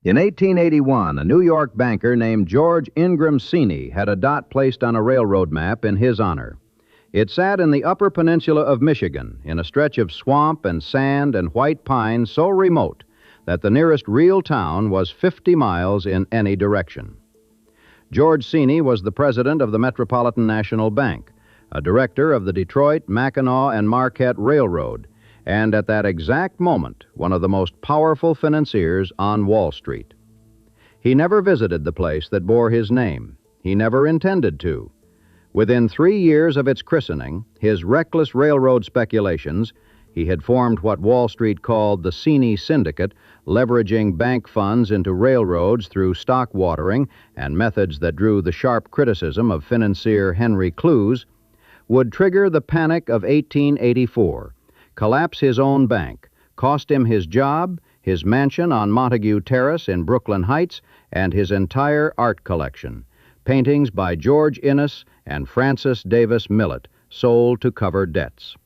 In 1881, a New York banker named George Ingram Seney had a dot placed on a railroad map in his honor. It sat in the upper peninsula of Michigan, in a stretch of swamp and sand and white pine so remote that the nearest real town was 50 miles in any direction. George Seney was the president of the Metropolitan National Bank, a director of the Detroit, Mackinac, and Marquette Railroad, and at that exact moment, one of the most powerful financiers on Wall Street. He never visited the place that bore his name. He never intended to. Within 3 years of its christening, his reckless railroad speculations, he had formed what Wall Street called the Seney Syndicate, leveraging bank funds into railroads through stock watering and methods that drew the sharp criticism of financier Henry Clews, would trigger the panic of 1884, collapse his own bank, cost him his job, his mansion on Montague Terrace in Brooklyn Heights, and his entire art collection, paintings by George Inness and Francis Davis Millet, sold to cover debts.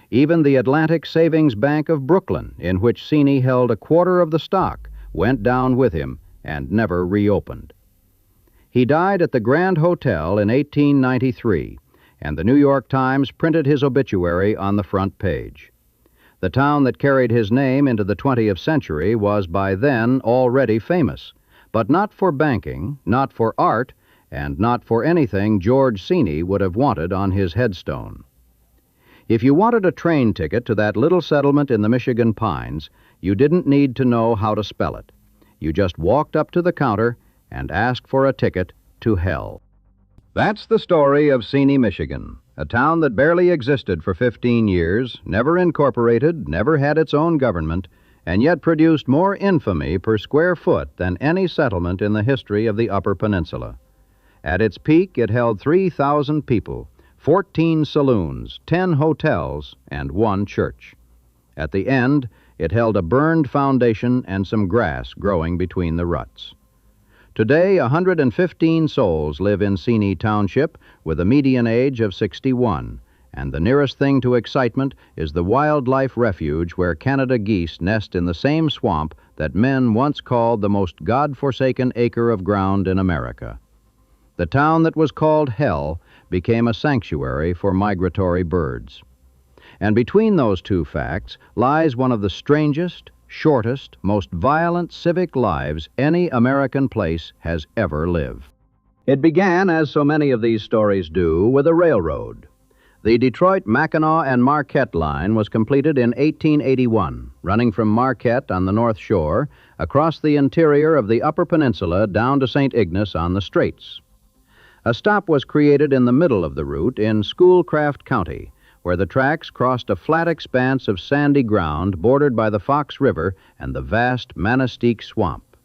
Even the Atlantic Savings Bank of Brooklyn, in which Seney held a quarter of the stock, went down with him and never reopened. He died at the Grand Hotel in 1893, and the New York Times printed his obituary on the front page. The town that carried his name into the 20th century was by then already famous, but not for banking, not for art, and not for anything George Seney would have wanted on his headstone. If you wanted a train ticket to that little settlement in the Michigan pines, you didn't need to know how to spell it. You just walked up to the counter and asked for a ticket to hell. That's the story of Seney, Michigan, a town that barely existed for 15 years, never incorporated, never had its own government, and yet produced more infamy per square foot than any settlement in the history of the Upper Peninsula. At its peak, it held 3,000 people, 14 saloons, 10 hotels, and 1 church. At the end, it held a burned foundation and some grass growing between the ruts. Today, 115 souls live in Seney Township with a median age of 61, and the nearest thing to excitement is the wildlife refuge where Canada geese nest in the same swamp that men once called the most God-forsaken acre of ground in America. The town that was called Hell became a sanctuary for migratory birds. And between those two facts lies one of the strangest, shortest, most violent civic lives any American place has ever lived. It began, as so many of these stories do, with a railroad. The Detroit, Mackinac, and Marquette line was completed in 1881, running from Marquette on the North Shore across the interior of the Upper Peninsula down to St. Ignace on the Straits. A stop was created in the middle of the route in Schoolcraft County, where the tracks crossed a flat expanse of sandy ground bordered by the Fox River and the vast Manistee Swamp.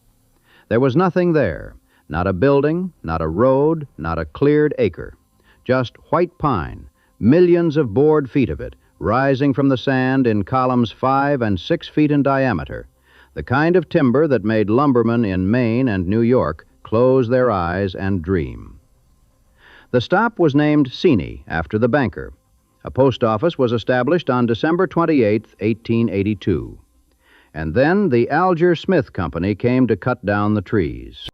There was nothing there, not a building, not a road, not a cleared acre. Just white pine, millions of board feet of it, rising from the sand in columns 5 and 6 feet in diameter, the kind of timber that made lumbermen in Maine and New York close their eyes and dream. The stop was named Seney after the banker. A post office was established on December 28, 1882. And then the Alger Smith Company came to cut down the trees.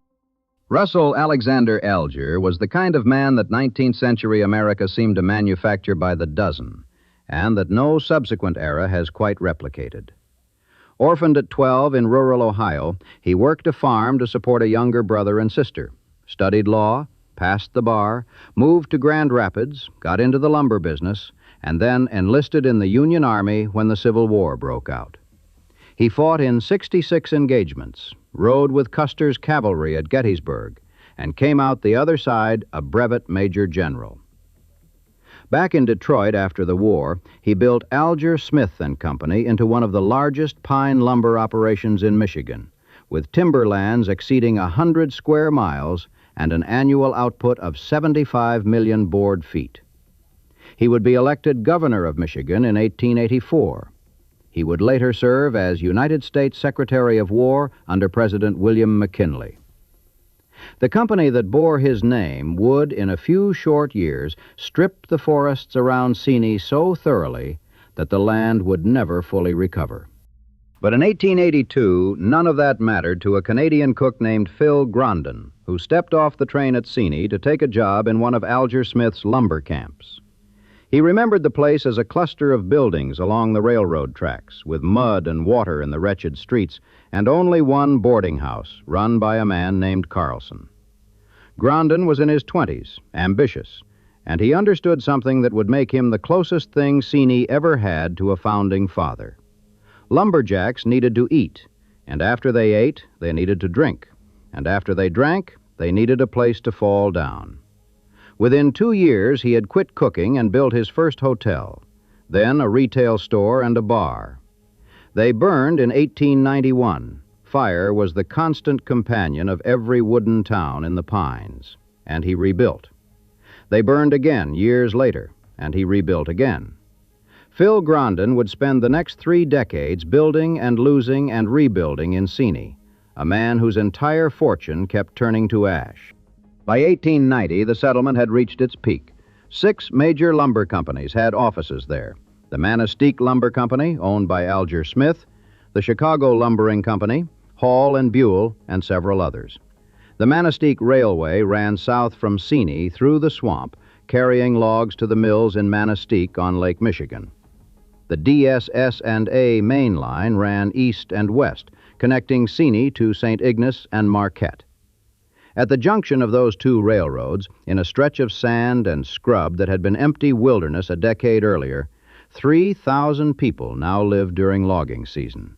Russell Alexander Alger was the kind of man that 19th century America seemed to manufacture by the dozen, and that no subsequent era has quite replicated. Orphaned at 12 in rural Ohio, he worked a farm to support a younger brother and sister, studied law, passed the bar, moved to Grand Rapids, got into the lumber business, and then enlisted in the Union Army when the Civil War broke out. He fought in 66 engagements, rode with Custer's cavalry at Gettysburg, and came out the other side a brevet major general. Back in Detroit after the war, he built Alger Smith and Company into one of the largest pine lumber operations in Michigan, with timberlands exceeding 100 square miles and an annual output of 75 million board feet. He would be elected governor of Michigan in 1884. He would later serve as United States Secretary of War under President William McKinley. The company that bore his name would, in a few short years, strip the forests around Seney so thoroughly that the land would never fully recover. But in 1882, none of that mattered to a Canadian cook named Phil Grondin, who stepped off the train at Seney to take a job in one of Alger Smith's lumber camps. He remembered the place as a cluster of buildings along the railroad tracks, with mud and water in the wretched streets, and only one boarding house, run by a man named Carlson. Grondin was in his 20s, ambitious, and he understood something that would make him the closest thing Seney ever had to a founding father. Lumberjacks needed to eat, and after they ate, they needed to drink, and after they drank, they needed a place to fall down. Within 2 years, he had quit cooking and built his first hotel, then a retail store and a bar. They burned in 1891. Fire was the constant companion of every wooden town in the pines, and he rebuilt. They burned again years later, and he rebuilt again. Phil Grondin would spend the next 3 decades building and losing and rebuilding in Seney, a man whose entire fortune kept turning to ash. By 1890, the settlement had reached its peak. 6 major lumber companies had offices there. The Manistee Lumber Company, owned by Alger Smith, the Chicago Lumbering Company, Hall and Buell, and several others. The Manistee Railway ran south from Seney through the swamp, carrying logs to the mills in Manistee on Lake Michigan. The DSS&A main line ran east and west, connecting Seney to St. Ignace and Marquette. At the junction of those 2 railroads, in a stretch of sand and scrub that had been empty wilderness a decade earlier, 3,000 people now lived during logging season.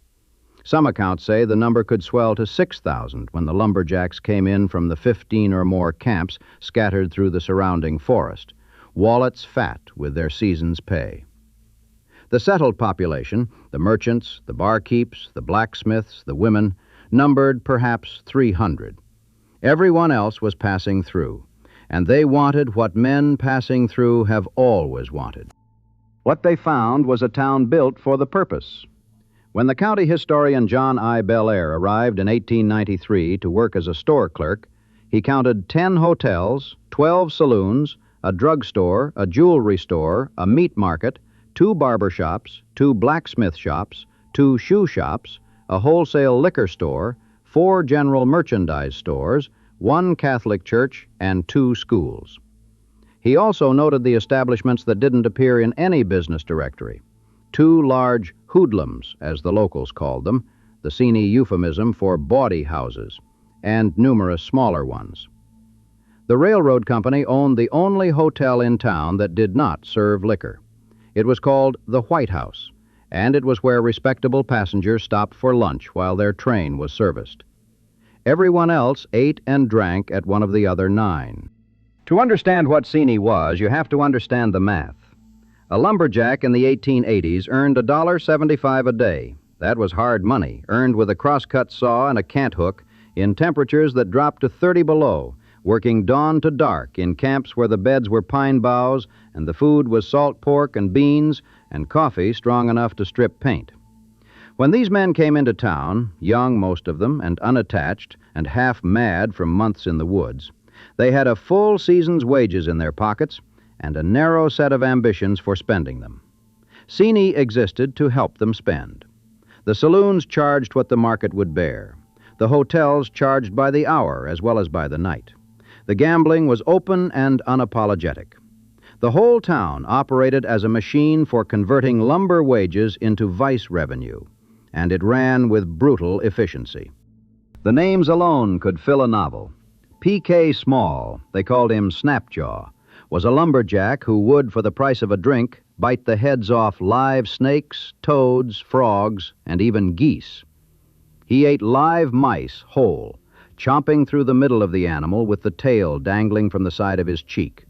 Some accounts say the number could swell to 6,000 when the lumberjacks came in from the 15 or more camps scattered through the surrounding forest, wallets fat with their season's pay. The settled population, the merchants, the barkeeps, the blacksmiths, the women, numbered perhaps 300. Everyone else was passing through, and they wanted what men passing through have always wanted. What they found was a town built for the purpose. When the county historian John I. Belair arrived in 1893 to work as a store clerk, he counted 10 hotels, 12 saloons, a drugstore, a jewelry store, a meat market, 2 barber shops, 2 blacksmith shops, 2 shoe shops, a wholesale liquor store, 4 general merchandise stores, 1 Catholic church, and 2 schools. He also noted the establishments that didn't appear in any business directory. 2 large hoodlums, as the locals called them, the Seney euphemism for bawdy houses, and numerous smaller ones. The railroad company owned the only hotel in town that did not serve liquor. It was called the White House, and it was where respectable passengers stopped for lunch while their train was serviced. Everyone else ate and drank at one of the other 9. To understand what Seney was, you have to understand the math. A lumberjack in the 1880s earned $1.75 a day. That was hard money, earned with a crosscut saw and a cant hook in temperatures that dropped to 30 below, working dawn to dark in camps where the beds were pine boughs and the food was salt pork and beans and coffee strong enough to strip paint. When these men came into town, young most of them and unattached and half mad from months in the woods, they had a full season's wages in their pockets and a narrow set of ambitions for spending them. Seney existed to help them spend. The saloons charged what the market would bear. The hotels charged by the hour as well as by the night. The gambling was open and unapologetic. The whole town operated as a machine for converting lumber wages into vice revenue, and it ran with brutal efficiency. The names alone could fill a novel. P.K. Small, they called him Snapjaw, was a lumberjack who would, for the price of a drink, bite the heads off live snakes, toads, frogs, and even geese. He ate live mice whole, chomping through the middle of the animal with the tail dangling from the side of his cheek.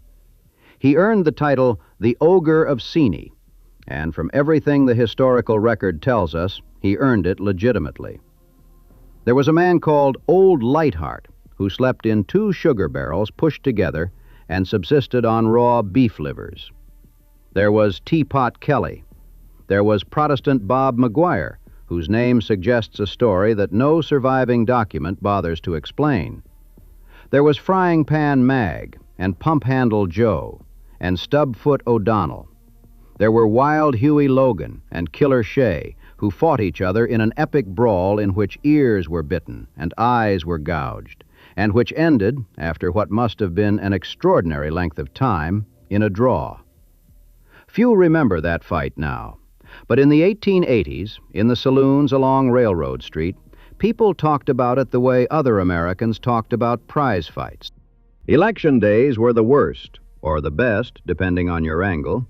He earned the title the Ogre of Seney, and from everything the historical record tells us, he earned it legitimately. There was a man called Old Lightheart who slept in 2 sugar barrels pushed together and subsisted on raw beef livers. There was Teapot Kelly. There was Protestant Bob McGuire, whose name suggests a story that no surviving document bothers to explain. There was Frying Pan Mag, and Pump Handle Joe, and Stubfoot O'Donnell. There were Wild Huey Logan and Killer Shea, who fought each other in an epic brawl in which ears were bitten and eyes were gouged, and which ended, after what must have been an extraordinary length of time, in a draw. Few remember that fight now, but in the 1880s, in the saloons along Railroad Street, people talked about it the way other Americans talked about prize fights. Election days were the worst, or the best, depending on your angle.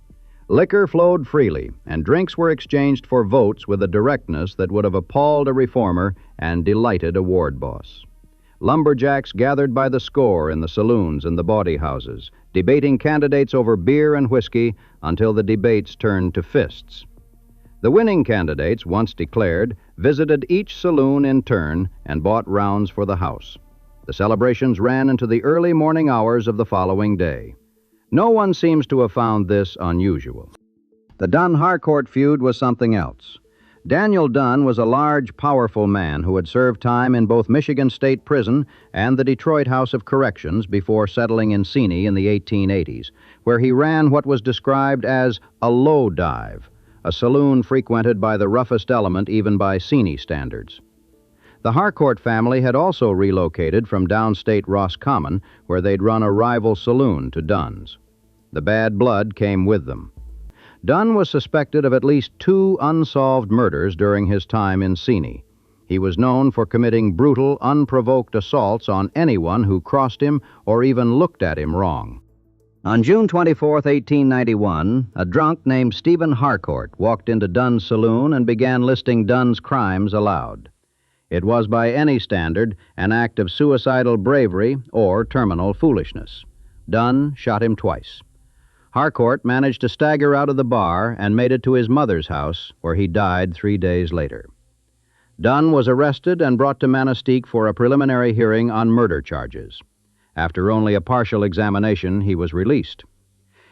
Liquor flowed freely, and drinks were exchanged for votes with a directness that would have appalled a reformer and delighted a ward boss. Lumberjacks gathered by the score in the saloons and the bawdy houses, debating candidates over beer and whiskey until the debates turned to fists. The winning candidates, once declared, visited each saloon in turn and bought rounds for the house. The celebrations ran into the early morning hours of the following day. No one seems to have found this unusual. The Dunn-Harcourt feud was something else. Daniel Dunn was a large, powerful man who had served time in both Michigan State Prison and the Detroit House of Corrections before settling in Seney in the 1880s, where he ran what was described as a low dive, a saloon frequented by the roughest element even by Seney standards. The Harcourt family had also relocated from downstate Roscommon, where they'd run a rival saloon to Dunn's. The bad blood came with them. Dunn was suspected of at least 2 unsolved murders during his time in Seney. He was known for committing brutal, unprovoked assaults on anyone who crossed him or even looked at him wrong. On June 24, 1891, a drunk named Stephen Harcourt walked into Dunn's saloon and began listing Dunn's crimes aloud. It was, by any standard, an act of suicidal bravery or terminal foolishness. Dunn shot him twice. Harcourt managed to stagger out of the bar and made it to his mother's house, where he died 3 days later. Dunn was arrested and brought to Manistee for a preliminary hearing on murder charges. After only a partial examination, he was released.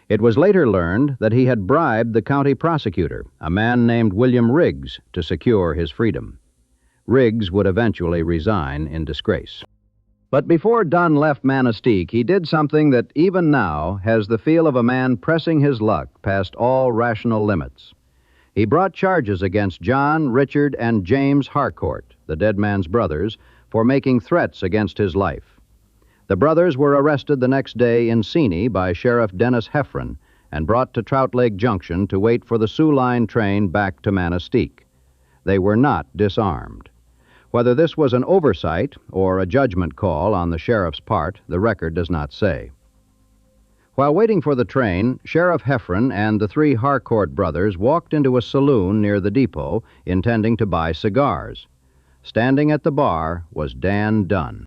It was later learned that he had bribed the county prosecutor, a man named William Riggs, to secure his freedom. Riggs would eventually resign in disgrace. But before Dunn left Manistee, he did something that even now has the feel of a man pressing his luck past all rational limits. He brought charges against John, Richard, and James Harcourt, the dead man's brothers, for making threats against his life. The brothers were arrested the next day in Seney by Sheriff Dennis Heffron and brought to Trout Lake Junction to wait for the Sioux Line train back to Manistee. They were not disarmed. Whether this was an oversight or a judgment call on the sheriff's part, the record does not say. While waiting for the train, Sheriff Heffron and the 3 Harcourt brothers walked into a saloon near the depot, intending to buy cigars. Standing at the bar was Dan Dunn.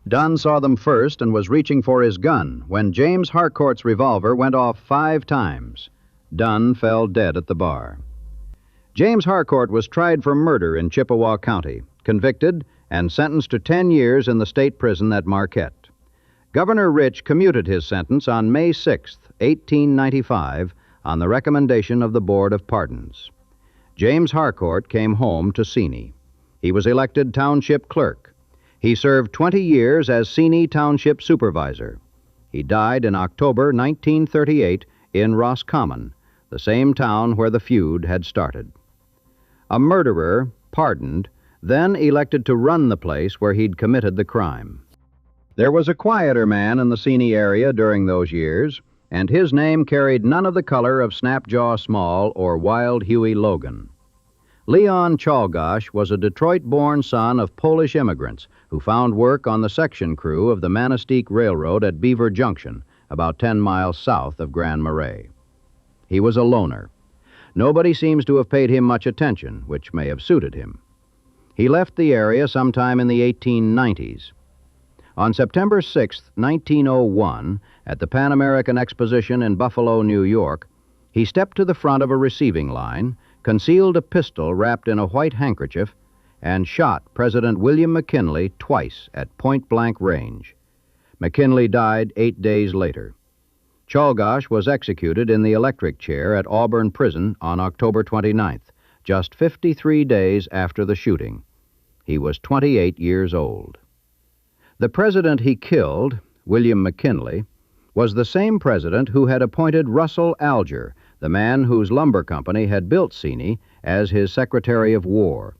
Dunn saw them first and was reaching for his gun when James Harcourt's revolver went off 5 times. Dunn fell dead at the bar. James Harcourt was tried for murder in Chippewa County, convicted, and sentenced to 10 years in the state prison at Marquette. Governor Rich commuted his sentence on May 6, 1895, on the recommendation of the Board of Pardons. James Harcourt came home to Seney. He was elected township clerk. He served 20 years as Seney Township Supervisor. He died in October 1938 in Roscommon, the same town where the feud had started. A murderer, pardoned, then elected to run the place where he'd committed the crime. There was a quieter man in the Seney area during those years, and his name carried none of the color of Snapjaw Small or Wild Huey Logan. Leon Czolgosz was a Detroit-born son of Polish immigrants who found work on the section crew of the Manistee Railroad at Beaver Junction, about 10 miles south of Grand Marais. He was a loner. Nobody seems to have paid him much attention, which may have suited him. He left the area sometime in the 1890s. On September 6, 1901, at the Pan American Exposition in Buffalo, New York, he stepped to the front of a receiving line, concealed a pistol wrapped in a white handkerchief, and shot President William McKinley twice at point-blank range. McKinley died 8 days later. Czolgosz was executed in the electric chair at Auburn Prison on October 29th, just 53 days after the shooting. He was 28 years old. The president he killed, William McKinley, was the same president who had appointed Russell Alger, the man whose lumber company had built Seney, as his Secretary of War.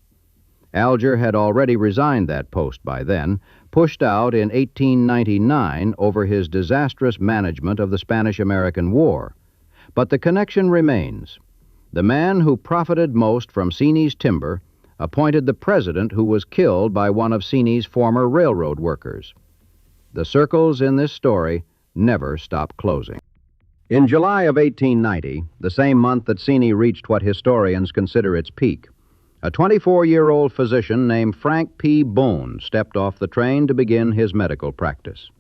Alger had already resigned that post by then, pushed out in 1899 over his disastrous management of the Spanish-American War. But the connection remains. The man who profited most from Seney's timber appointed the president who was killed by one of Seney's former railroad workers. The circles in this story never stop closing. In July of 1890, the same month that Seney reached what historians consider its peak, a 24-year-old physician named Frank P. Bone stepped off the train to begin his medical practice.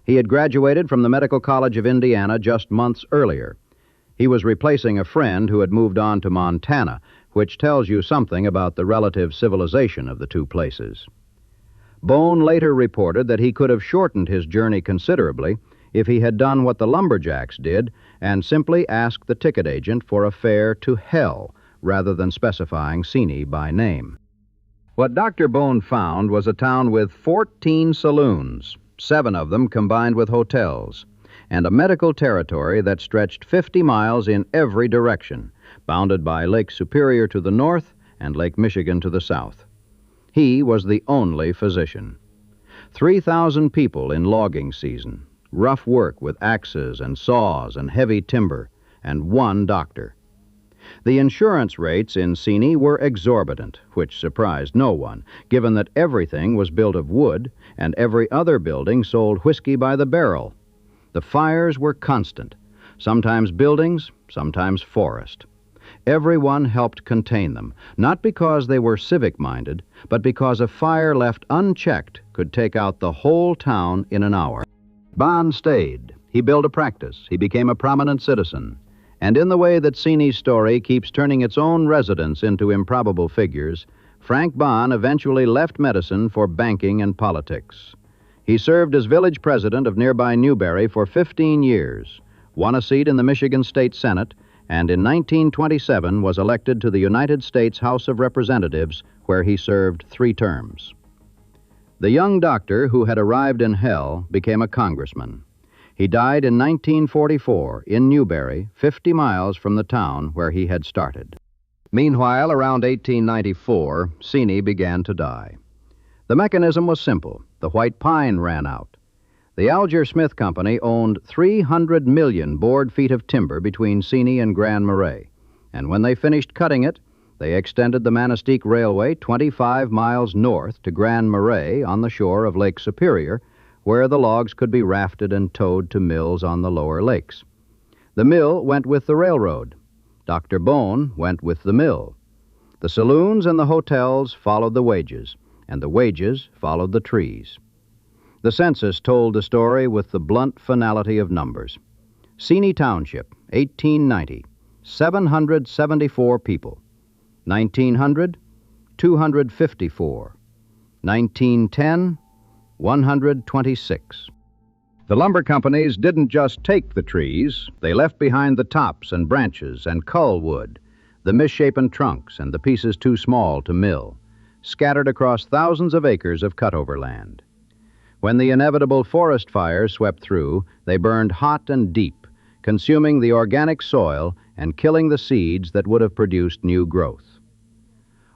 He had graduated from the Medical College of Indiana just months earlier. He was replacing a friend who had moved on to Montana, which tells you something about the relative civilization of the two places. Bone later reported that he could have shortened his journey considerably if he had done what the Lumberjacks did and simply asked the ticket agent for a fare to hell, rather than specifying Seney by name. What Dr. Bone found was a town with 14 saloons, 7 of them combined with hotels, and a medical territory that stretched 50 miles in every direction, bounded by Lake Superior to the north and Lake Michigan to the south. He was the only physician. 3,000 people in logging season, rough work with axes and saws and heavy timber, and 1 doctor. The insurance rates in Seney were exorbitant, which surprised no one, given that everything was built of wood and every other building sold whiskey by the barrel. The fires were constant, sometimes buildings, sometimes forest. Everyone helped contain them, not because they were civic-minded, but because a fire left unchecked could take out the whole town in an hour. Bond stayed. He built a practice. He became a prominent citizen. And in the way that Seney's story keeps turning its own residents into improbable figures, Frank Bond eventually left medicine for banking and politics. He served as village president of nearby Newberry for 15 years, won a seat in the Michigan State Senate, and in 1927 was elected to the United States House of Representatives, where he served 3 terms. The young doctor who had arrived in hell became a congressman. He died in 1944 in Newberry, 50 miles from the town where he had started. Meanwhile, around 1894, Seney began to die. The mechanism was simple. The white pine ran out. The Alger Smith Company owned 300 million board feet of timber between Seney and Grand Marais, and when they finished cutting it, they extended the Manistee Railway 25 miles north to Grand Marais on the shore of Lake Superior, where the logs could be rafted and towed to mills on the lower lakes. The mill went with the railroad. Dr. Bone went with the mill. The saloons and the hotels followed the wages, and the wages followed the trees. The census told the story with the blunt finality of numbers. Seney Township, 1890, 774 people. 1900, 254. 1910, 126. The lumber companies didn't just take the trees. They left behind the tops and branches and cull wood, the misshapen trunks and the pieces too small to mill, scattered across thousands of acres of cutover land. When the inevitable forest fires swept through, they burned hot and deep, consuming the organic soil and killing the seeds that would have produced new growth.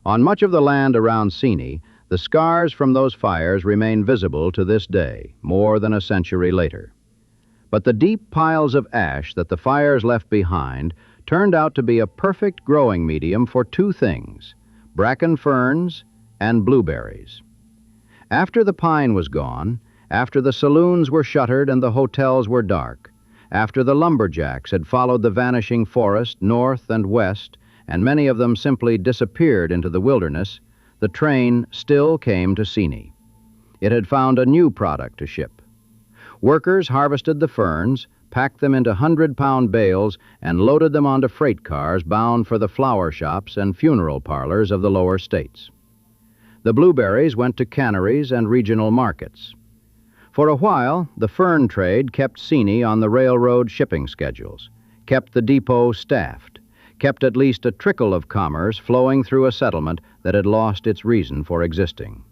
On much of the land around Seney, the scars from those fires remain visible to this day, more than a century later. But the deep piles of ash that the fires left behind turned out to be a perfect growing medium for 2 things: bracken ferns and blueberries. After the pine was gone, after the saloons were shuttered and the hotels were dark, after the lumberjacks had followed the vanishing forest north and west, and many of them simply disappeared into the wilderness, the train still came to Seney. It had found a new product to ship. Workers harvested the ferns, packed them into 100-pound bales, and loaded them onto freight cars bound for the flower shops and funeral parlors of the lower states. The blueberries went to canneries and regional markets. For a while, the fern trade kept Seney on the railroad shipping schedules, kept the depot staffed, kept at least a trickle of commerce flowing through a settlement that had lost its reason for existing.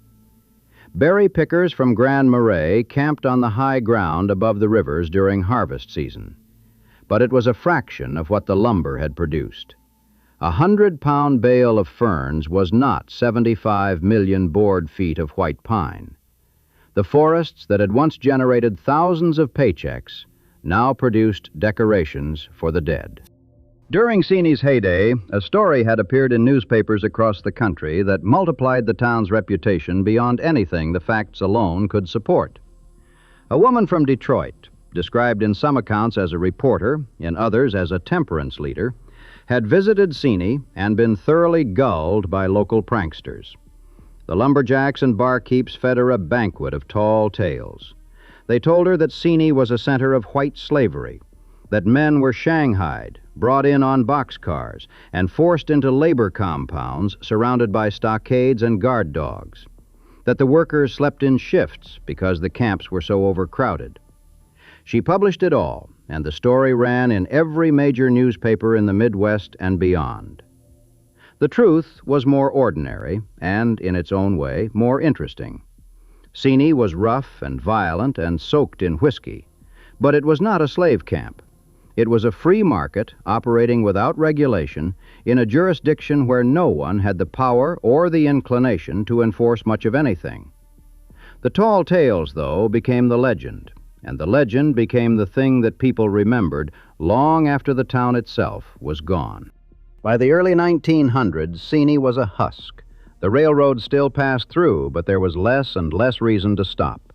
Berry pickers from Grand Marais camped on the high ground above the rivers during harvest season. but it was a fraction of what the lumber had produced. 100-pound bale of ferns was not 75 million board feet of white pine. The forests that had once generated thousands of paychecks now produced decorations for the dead. During Seney's heyday, a story had appeared in newspapers across the country that multiplied the town's reputation beyond anything the facts alone could support. A woman from Detroit, described in some accounts as a reporter, in others as a temperance leader, had visited Seney and been thoroughly gulled by local pranksters. The lumberjacks and barkeeps fed her a banquet of tall tales. They told her that Seney was a center of white slavery, that men were shanghaied, brought in on boxcars, and forced into labor compounds surrounded by stockades and guard dogs, that the workers slept in shifts because the camps were so overcrowded. She published it all, and the story ran in every major newspaper in the Midwest and beyond. The truth was more ordinary and, in its own way, more interesting. Seney was rough and violent and soaked in whiskey, but it was not a slave camp. It was a free market operating without regulation in a jurisdiction where no one had the power or the inclination to enforce much of anything. The tall tales, though, became the legend, and the legend became the thing that people remembered long after the town itself was gone. By the early 1900s, Seney was a husk. The railroad still passed through, but there was less and less reason to stop.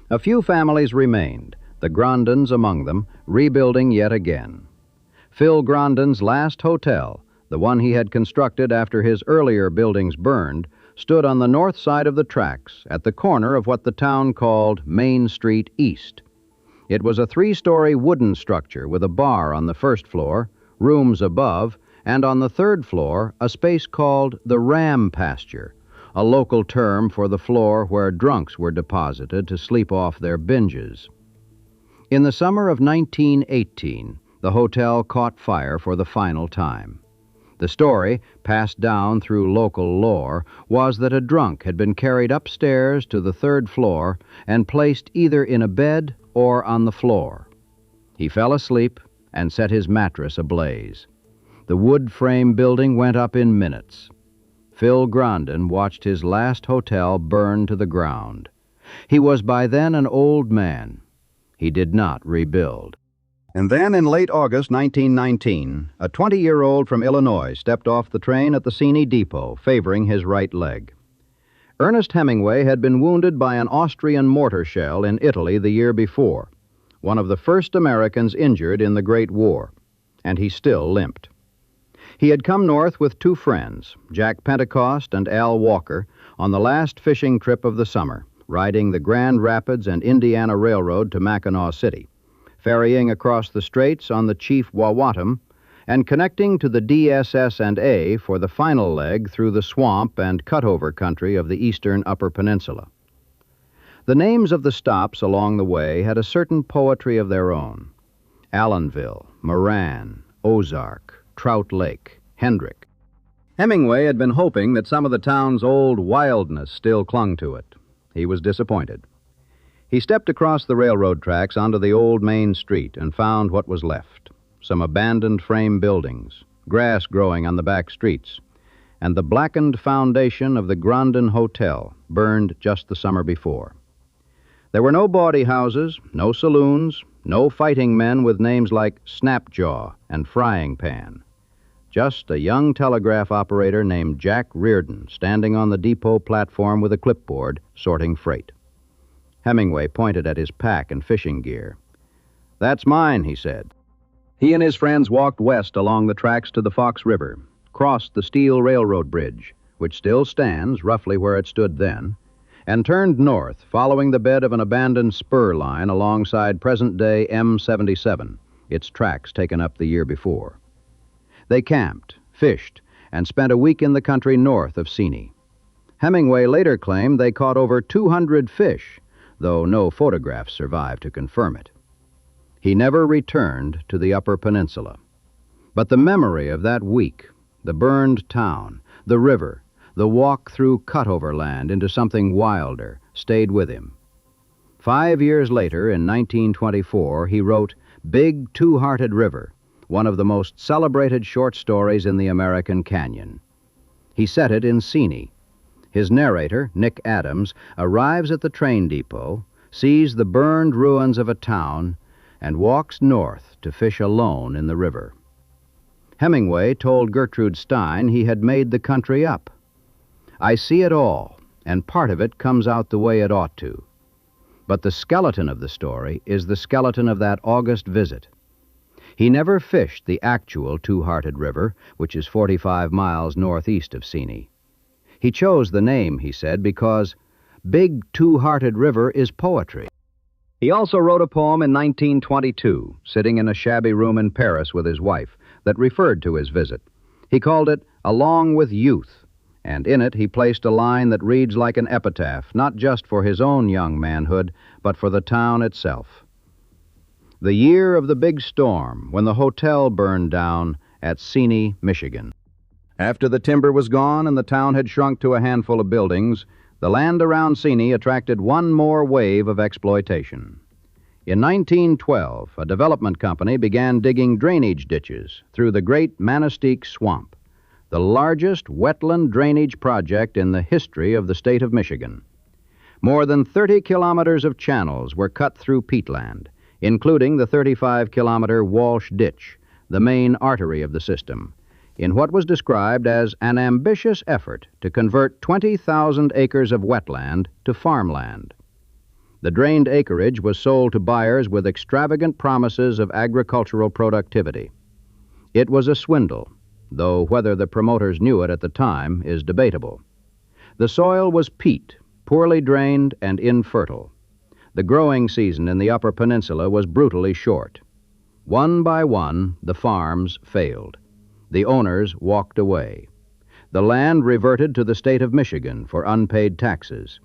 A few families remained, the Grondins among them, rebuilding yet again. Phil Grondin's last hotel, the one he had constructed after his earlier buildings burned, stood on the north side of the tracks at the corner of what the town called Main Street East. It was a 3-story wooden structure with a bar on the first floor, rooms above, and on the third floor a space called the ram pasture, a local term for the floor where drunks were deposited to sleep off their binges. In the summer of 1918, the hotel caught fire for the final time. The story, passed down through local lore, was that a drunk had been carried upstairs to the third floor and placed either in a bed or on the floor. He fell asleep and set his mattress ablaze. The wood frame building went up in minutes. Phil Grondin watched his last hotel burn to the ground. He was by then an old man. He did not rebuild. And then in late August 1919, a 20-year-old from Illinois stepped off the train at the Seney Depot, favoring his right leg. Ernest Hemingway had been wounded by an Austrian mortar shell in Italy the year before, one of the first Americans injured in the Great War, and he still limped. He had come north with 2 friends, Jack Pentecost and Al Walker, on the last fishing trip of the summer, riding the Grand Rapids and Indiana Railroad to Mackinaw City, ferrying across the straits on the Chief Wawatam, and connecting to the DSS&A for the final leg through the swamp and cutover country of the eastern Upper Peninsula. The names of the stops along the way had a certain poetry of their own: Allenville, Moran, Ozark, Trout Lake, Hendrick. Hemingway had been hoping that some of the town's old wildness still clung to it. He was disappointed. He stepped across the railroad tracks onto the old main street and found what was left: some abandoned frame buildings, grass growing on the back streets, and the blackened foundation of the Grondin Hotel, burned just the summer before. There were no bawdy houses, no saloons, no fighting men with names like Snapjaw and Frying Pan. Just a young telegraph operator named Jack Reardon standing on the depot platform with a clipboard, sorting freight. Hemingway pointed at his pack and fishing gear. "That's mine," he said. He and his friends walked west along the tracks to the Fox River, crossed the steel railroad bridge, which still stands roughly where it stood then, and turned north, following the bed of an abandoned spur line alongside present-day M77, its tracks taken up the year before. They camped, fished, and spent a week in the country north of Seney. Hemingway later claimed they caught over 200 fish, though no photographs survived to confirm it. He never returned to the Upper Peninsula. But the memory of that week, the burned town, the river, the walk through cutover land into something wilder, stayed with him. 5 years later, in 1924, he wrote Big Two-Hearted River, one of the most celebrated short stories in the American Canyon. He set it in Seney. His narrator, Nick Adams, arrives at the train depot, sees the burned ruins of a town, and walks north to fish alone in the river. Hemingway told Gertrude Stein he had made the country up. I see it all, and part of it comes out the way it ought to. But the skeleton of the story is the skeleton of that August visit. He never fished the actual Two-Hearted River, which is 45 miles northeast of Seney. He chose the name, he said, because Big Two-Hearted River is poetry. He also wrote a poem in 1922, sitting in a shabby room in Paris with his wife, that referred to his visit. He called it Along with Youth, and in it he placed a line that reads like an epitaph, not just for his own young manhood, but for the town itself. The year of the big storm, when the hotel burned down at Seney, Michigan. After the timber was gone and the town had shrunk to a handful of buildings, the land around Seney attracted one more wave of exploitation. In 1912, a development company began digging drainage ditches through the Great Manistique Swamp, the largest wetland drainage project in the history of the state of Michigan. More than 30 kilometers of channels were cut through peatland, including the 35-kilometer Walsh Ditch, the main artery of the system, in what was described as an ambitious effort to convert 20,000 acres of wetland to farmland. The drained acreage was sold to buyers with extravagant promises of agricultural productivity. It was a swindle, though whether the promoters knew it at the time is debatable. The soil was peat, poorly drained and infertile. The growing season in the Upper Peninsula was brutally short. One by one, the farms failed. The owners walked away. The land reverted to the state of Michigan for unpaid taxes.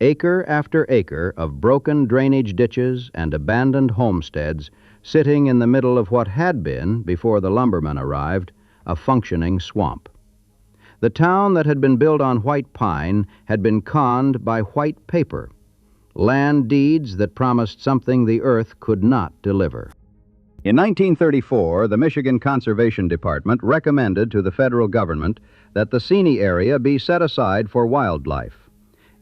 Acre after acre of broken drainage ditches and abandoned homesteads sitting in the middle of what had been, before the lumbermen arrived, a functioning swamp. The town that had been built on white pine had been conned by white paper, land deeds that promised something the earth could not deliver. In 1934, the Michigan Conservation Department recommended to the federal government that the Seney area be set aside for wildlife.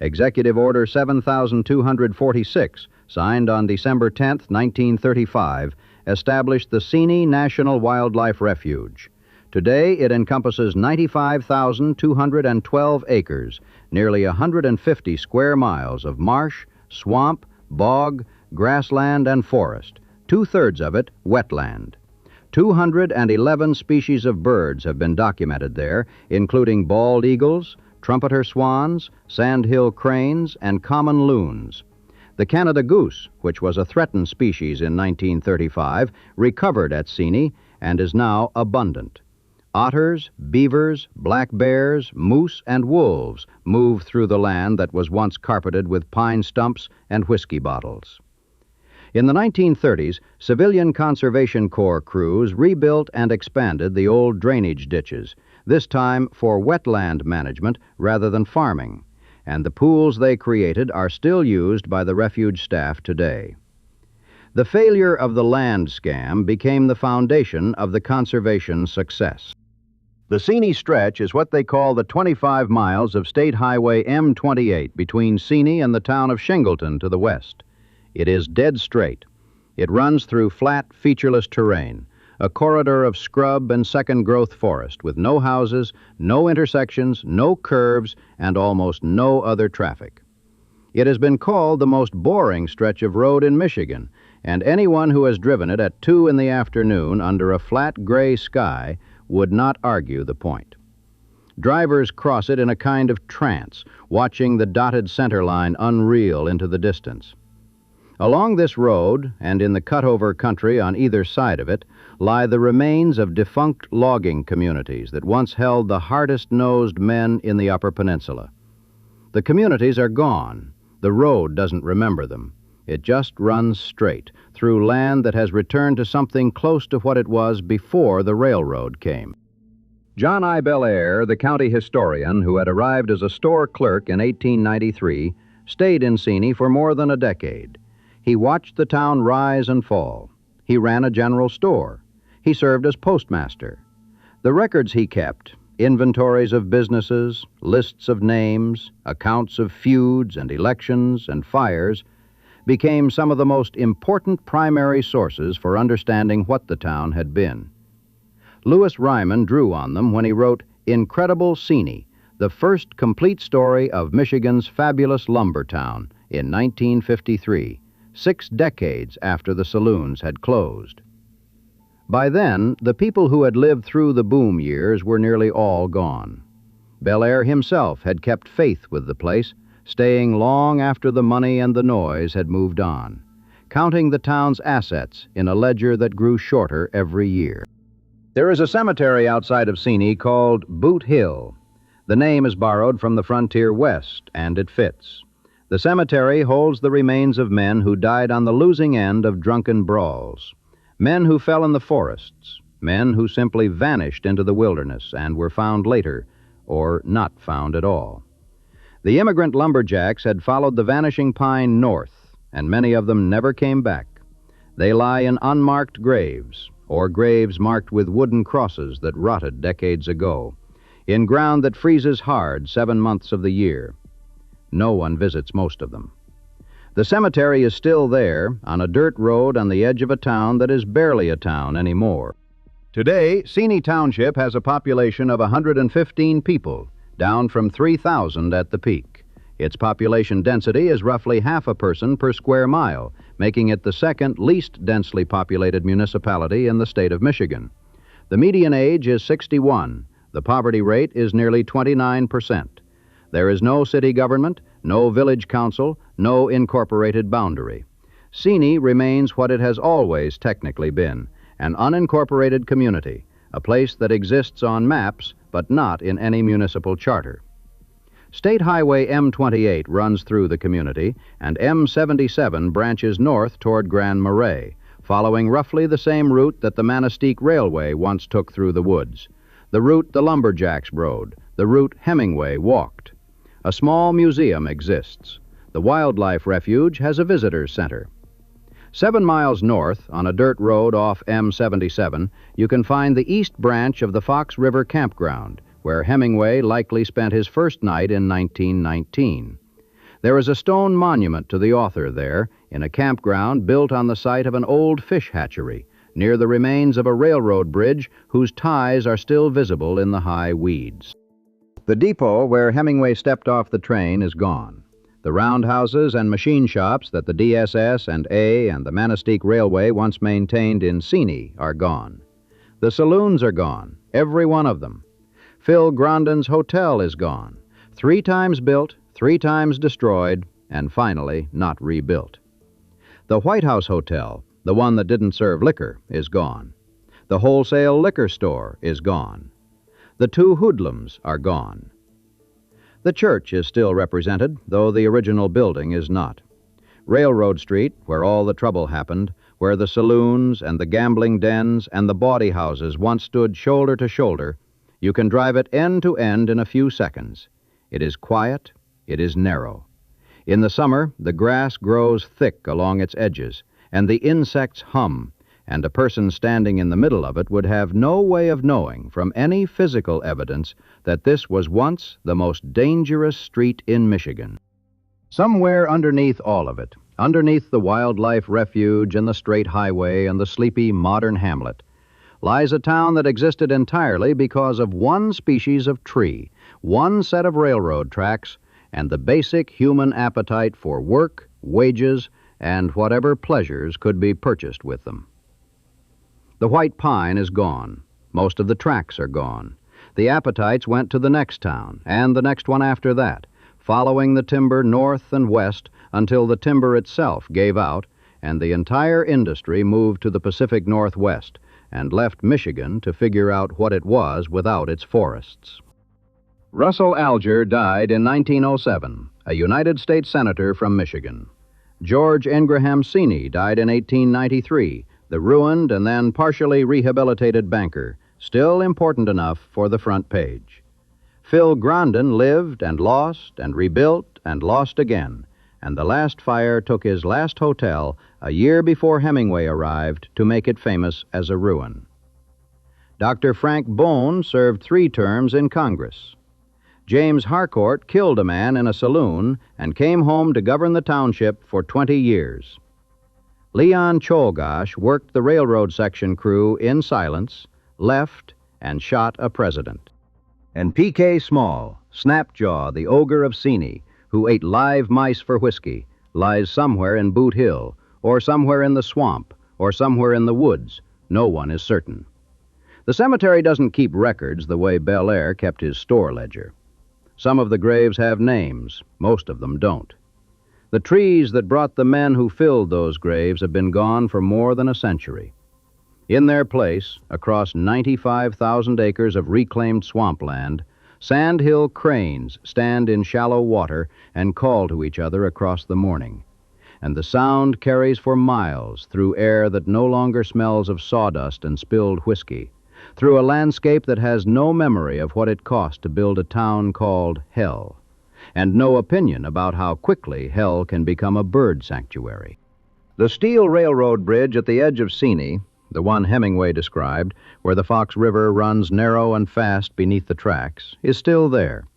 Executive Order 7246, signed on December 10, 1935, established the Seney National Wildlife Refuge. Today, it encompasses 95,212 acres, nearly 150 square miles of marsh, swamp, bog, grassland, and forest, two-thirds of it wetland. 211 species of birds have been documented there, including bald eagles, trumpeter swans, sandhill cranes, and common loons. The Canada goose, which was a threatened species in 1935, recovered at Seney and is now abundant. Otters, beavers, black bears, moose, and wolves move through the land that was once carpeted with pine stumps and whiskey bottles. In the 1930s, Civilian Conservation Corps crews rebuilt and expanded the old drainage ditches, this time for wetland management rather than farming, and the pools they created are still used by the refuge staff today. The failure of the land scam became the foundation of the conservation success. The Seney stretch is what they call the 25 miles of State Highway M28 between Seney and the town of Shingleton to the west. It is dead straight. It runs through flat, featureless terrain, a corridor of scrub and second-growth forest with no houses, no intersections, no curves, and almost no other traffic. It has been called the most boring stretch of road in Michigan, and anyone who has driven it at 2 in the afternoon under a flat gray sky would not argue the point. Drivers cross it in a kind of trance, watching the dotted center line unreal into the distance. Along this road, and in the cut-over country on either side of it, lie the remains of defunct logging communities that once held the hardest-nosed men in the Upper Peninsula. The communities are gone. The road doesn't remember them. It just runs straight through land that has returned to something close to what it was before the railroad came. John I. Belair, the county historian who had arrived as a store clerk in 1893, stayed in Seney for more than a decade. He watched the town rise and fall. He ran a general store. He served as postmaster. The records he kept, inventories of businesses, lists of names, accounts of feuds and elections and fires, became some of the most important primary sources for understanding what the town had been. Lewis Ryman drew on them when he wrote Incredible Seney, the first complete story of Michigan's fabulous lumber town in 1953, 6 decades after the saloons had closed. By then, the people who had lived through the boom years were nearly all gone. Belair himself had kept faith with the place, staying long after the money and the noise had moved on, counting the town's assets in a ledger that grew shorter every year. There is a cemetery outside of Seney called Boot Hill. The name is borrowed from the frontier west, and it fits. The cemetery holds the remains of men who died on the losing end of drunken brawls, men who fell in the forests, men who simply vanished into the wilderness and were found later, or not found at all. The immigrant lumberjacks had followed the vanishing pine north, and many of them never came back. They lie in unmarked graves, or graves marked with wooden crosses that rotted decades ago, in ground that freezes hard 7 months of the year. No one visits most of them. The cemetery is still there, on a dirt road on the edge of a town that is barely a town anymore. Today, Seney Township has a population of 115 people, down from 3,000 at the peak. Its population density is roughly half a person per square mile, making it the second least densely populated municipality in the state of Michigan. The median age is 61. The poverty rate is nearly 29%. There is no city government, no village council, no incorporated boundary. Seney remains what it has always technically been, an unincorporated community, a place that exists on maps but not in any municipal charter. State Highway M28 runs through the community, and M77 branches north toward Grand Marais, following roughly the same route that the Manistique Railway once took through the woods, the route the Lumberjacks rode, the route Hemingway walked. A small museum exists. The wildlife refuge has a visitor's center. 7 miles north, on a dirt road off M77, you can find the east branch of the Fox River Campground, where Hemingway likely spent his first night in 1919. There is a stone monument to the author there, in a campground built on the site of an old fish hatchery, near the remains of a railroad bridge whose ties are still visible in the high weeds. The depot where Hemingway stepped off the train is gone. The roundhouses and machine shops that the DSS and A and the Manistique Railway once maintained in Seney are gone. The saloons are gone, every one of them. Phil Grondin's hotel is gone, 3 times built, 3 times destroyed, and finally not rebuilt. The White House Hotel, the one that didn't serve liquor, is gone. The wholesale liquor store is gone. The 2 hoodlums are gone. The church is still represented, though the original building is not. Railroad Street, where all the trouble happened, where the saloons and the gambling dens and the bawdy houses once stood shoulder to shoulder, you can drive it end to end in a few seconds. It is quiet, it is narrow. In the summer, the grass grows thick along its edges, and the insects hum, and a person standing in the middle of it would have no way of knowing from any physical evidence that this was once the most dangerous street in Michigan. Somewhere underneath all of it, underneath the wildlife refuge and the straight highway and the sleepy modern hamlet, lies a town that existed entirely because of one species of tree, one set of railroad tracks, and the basic human appetite for work, wages, and whatever pleasures could be purchased with them. The white pine is gone. Most of the tracks are gone. The appetites went to the next town, and the next one after that, following the timber north and west until the timber itself gave out, and the entire industry moved to the Pacific Northwest and left Michigan to figure out what it was without its forests. Russell Alger died in 1907, a United States Senator from Michigan. George Ingraham Seney died in 1893, the ruined and then partially rehabilitated banker, still important enough for the front page. Phil Grondin lived and lost and rebuilt and lost again, and the last fire took his last hotel a year before Hemingway arrived to make it famous as a ruin. Dr. Frank Bone served 3 terms in Congress. James Harcourt killed a man in a saloon and came home to govern the township for 20 years. Leon Czolgosz worked the railroad section crew in silence, left, and shot a president. And P.K. Small, Snapjaw, the ogre of Seney, who ate live mice for whiskey, lies somewhere in Boot Hill, or somewhere in the swamp, or somewhere in the woods. No one is certain. The cemetery doesn't keep records the way Bel Air kept his store ledger. Some of the graves have names, most of them don't. The trees that brought the men who filled those graves have been gone for more than a century. In their place, across 95,000 acres of reclaimed swampland, sandhill cranes stand in shallow water and call to each other across the morning. And the sound carries for miles through air that no longer smells of sawdust and spilled whiskey, through a landscape that has no memory of what it cost to build a town called Hell, and no opinion about how quickly Hell can become a bird sanctuary. The steel railroad bridge at the edge of Seney, the one Hemingway described, where the Fox River runs narrow and fast beneath the tracks, is still there.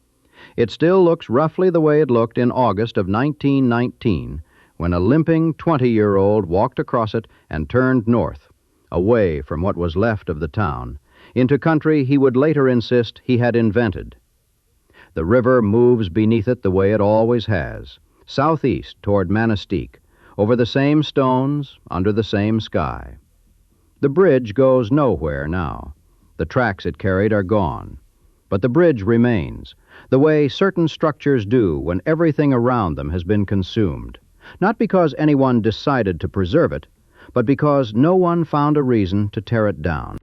It still looks roughly the way it looked in August of 1919, when a limping 20-year-old walked across it and turned north, away from what was left of the town, into country he would later insist he had invented. The river moves beneath it the way it always has, southeast toward Manistee, over the same stones, under the same sky. The bridge goes nowhere now. The tracks it carried are gone. But the bridge remains, the way certain structures do when everything around them has been consumed, not because anyone decided to preserve it, but because no one found a reason to tear it down.